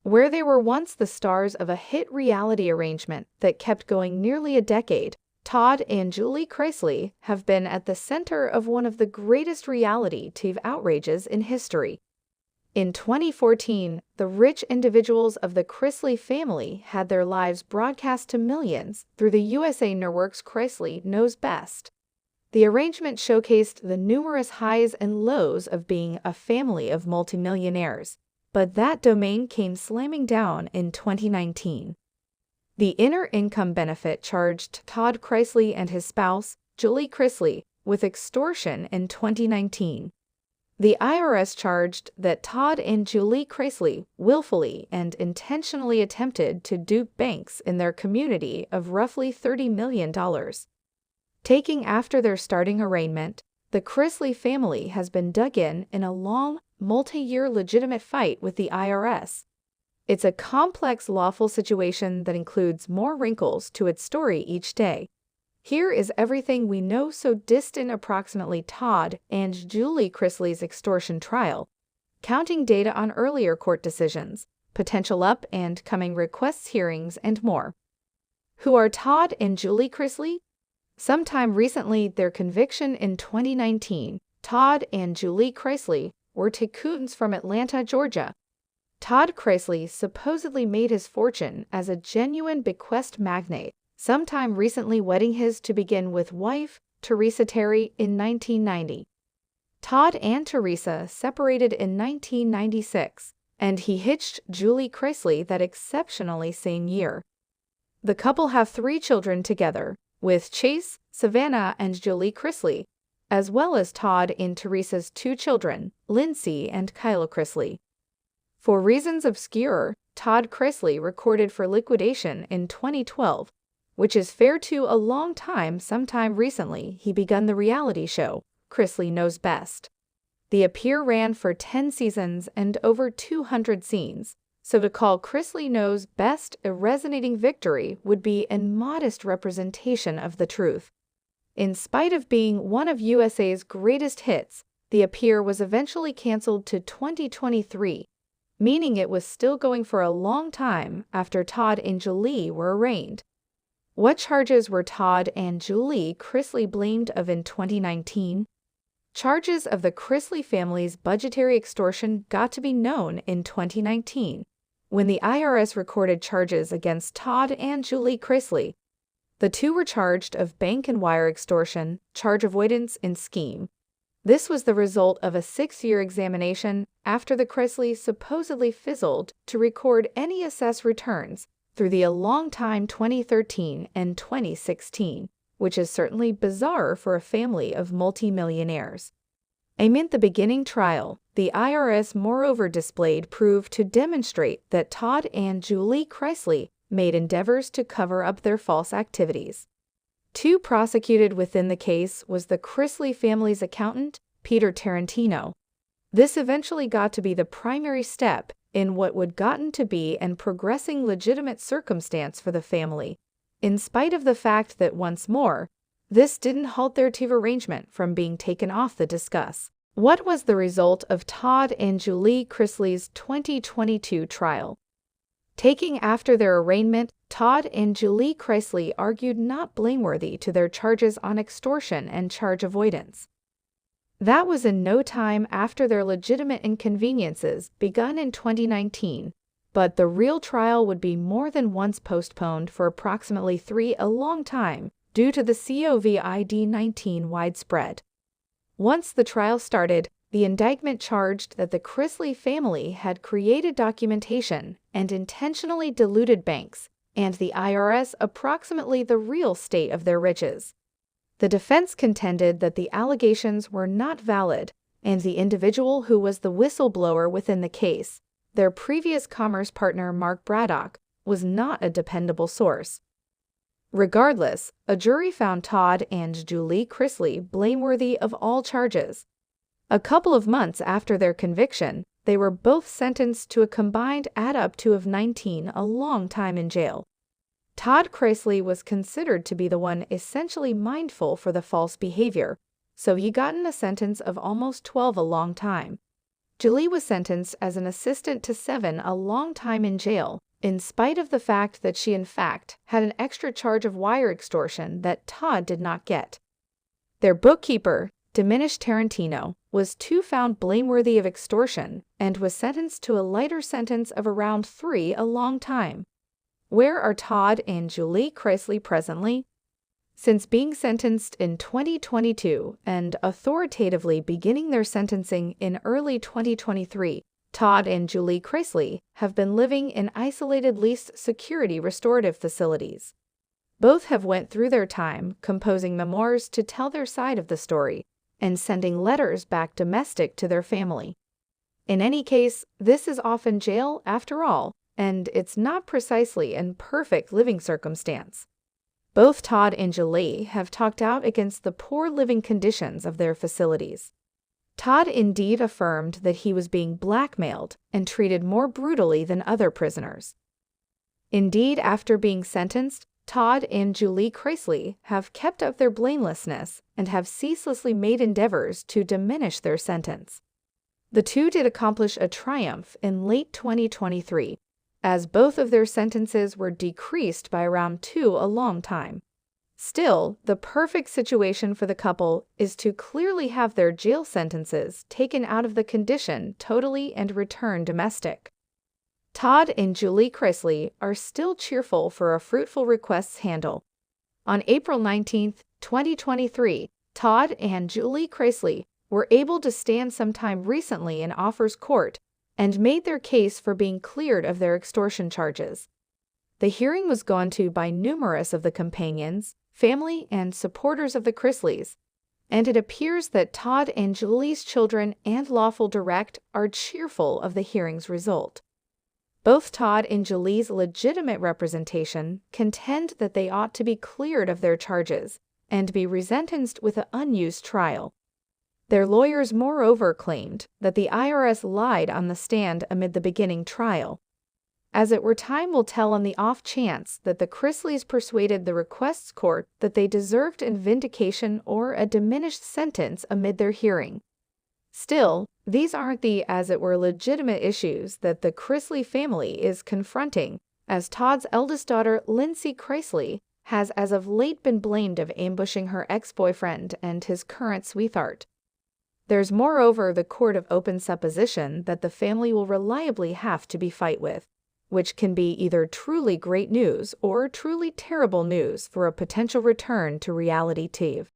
Where they were once the stars of a hit reality arrangement that kept going nearly a decade, Todd and Julie Chrisley have been at the center of one of the greatest reality TV outrages in history. In 2014, the rich individuals of the Chrisley family had their lives broadcast to millions through the USA Network's Chrisley Knows Best. The arrangement showcased the numerous highs and lows of being a family of multimillionaires, but that domain came slamming down in 2019. The inner income benefit charged Todd Chrisley and his spouse, Julie Chrisley, with extortion in 2019. The IRS charged that Todd and Julie Chrisley willfully and intentionally attempted to dupe banks in their community of roughly $30 million. Taking after their starting arraignment, the Chrisley family has been dug in a long, multi-year legitimate fight with the IRS. It's a complex lawful situation that includes more wrinkles to its story each day. Here is everything we know so distant approximately Todd and Julie Chrisley's extortion trial, counting data on earlier court decisions, potential up and coming requests hearings, and more. Who are Todd and Julie Chrisley? Sometime recently, their conviction in 2019, Todd and Julie Chrisley were tycoons from Atlanta, Georgia. Todd Chrisley supposedly made his fortune as a genuine bequest magnate, sometime recently wedding his to-begin with wife, Teresa Terry, in 1990. Todd and Teresa separated in 1996, and he hitched Julie Chrisley that exceptionally same year. The couple have 3 children together, with Chase, Savannah, and Julie Chrisley, as well as Todd and Teresa's 2 children, Lindsay and Kyla Chrisley. For reasons obscure, Todd Chrisley recorded for liquidation in 2012, which is fair to a long time. Sometime recently, he begun the reality show, Chrisley Knows Best. The appear ran for 10 seasons and over 200 scenes, so to call Chrisley Knows Best a resonating victory would be a modest representation of the truth. In spite of being one of USA's greatest hits, the appear was eventually canceled to 2023, meaning it was still going for a long time after Todd and Julie were arraigned. What charges were Todd and Julie Chrisley blamed of in 2019? Charges of the Chrisley family's budgetary extortion got to be known in 2019, when the IRS recorded charges against Todd and Julie Chrisley. The two were charged of bank and wire extortion, charge avoidance, and scheme. This was the result of a 6-year examination after the Chrisleys supposedly fizzled to record any assessed returns through the long time 2013 and 2016, which is certainly bizarre for a family of multimillionaires. Amid the beginning trial, the IRS moreover displayed proof to demonstrate that Todd and Julie Chrisley made endeavors to cover up their false activities. 2 prosecuted within the case was the Chrisley family's accountant, Peter Tarantino. This eventually got to be the primary step in what would gotten to be an progressing legitimate circumstance for the family, in spite of the fact that once more, this didn't halt their TV arrangement from being taken off the discuss. What was the result of Todd and Julie Chrisley's 2022 trial? Taking after their arraignment, Todd and Julie Chrisley argued not blameworthy to their charges on extortion and charge avoidance. That was in no time after their legitimate inconveniences begun in 2019, but the real trial would be more than once postponed for approximately a long time due to the COVID-19 widespread. Once the trial started, the indictment charged that the Chrisley family had created documentation and intentionally deluded banks and the IRS approximately the real state of their riches. The defense contended that the allegations were not valid, and the individual who was the whistleblower within the case, their previous commerce partner Mark Braddock, was not a dependable source. Regardless, a jury found Todd and Julie Chrisley blameworthy of all charges. A couple of months after their conviction, they were both sentenced to a combined add up to of 19, a long time in jail. Todd Chrisley was considered to be the one essentially mindful for the false behavior, so he gotten a sentence of almost 12, a long time. Julie was sentenced as an assistant to 7 a long time in jail, in spite of the fact that she in fact had an extra charge of wire extortion that Todd did not get. Their bookkeeper, diminished Tarantino, was too found blameworthy of extortion and was sentenced to a lighter sentence of around 3 a long time. Where are Todd and Julie Chrisley presently? Since being sentenced in 2022 and authoritatively beginning their sentencing in early 2023, Todd and Julie Chrisley have been living in isolated least security restorative facilities. Both have went through their time composing memoirs to tell their side of the story and sending letters back domestic to their family. In any case, this is often jail after all, and it's not precisely in perfect living circumstance. Both Todd and Julie have talked out against the poor living conditions of their facilities. Todd indeed affirmed that he was being blackmailed and treated more brutally than other prisoners. Indeed, after being sentenced, Todd and Julie Chrisley have kept up their blamelessness and have ceaselessly made endeavors to diminish their sentence. The two did accomplish a triumph in late 2023, as both of their sentences were decreased by around 2 a long time. Still, the perfect situation for the couple is to clearly have their jail sentences taken out of the condition totally and return domestic. Todd and Julie Chrisley are still cheerful for a fruitful requests handle. On April 19, 2023, Todd and Julie Chrisley were able to stand sometime recently in Offers Court and made their case for being cleared of their extortion charges. The hearing was gone to by numerous of the companions, family, and supporters of the Chrisleys, and it appears that Todd and Julie's children and lawful direct are cheerful of the hearing's result. Both Todd and Julie's legitimate representation contend that they ought to be cleared of their charges and be resentenced with an unused trial. Their lawyers moreover claimed that the IRS lied on the stand amid the beginning trial. As it were, time will tell on the off chance that the Chrisleys persuaded the requests court that they deserved a vindication or a diminished sentence amid their hearing. Still, these aren't the, as it were, legitimate issues that the Chrisley family is confronting, as Todd's eldest daughter, Lindsay Chrisley, has as of late been blamed of ambushing her ex-boyfriend and his current sweetheart. There's moreover the court of open supposition that the family will reliably have to be fight with, which can be either truly great news or truly terrible news for a potential return to reality TV.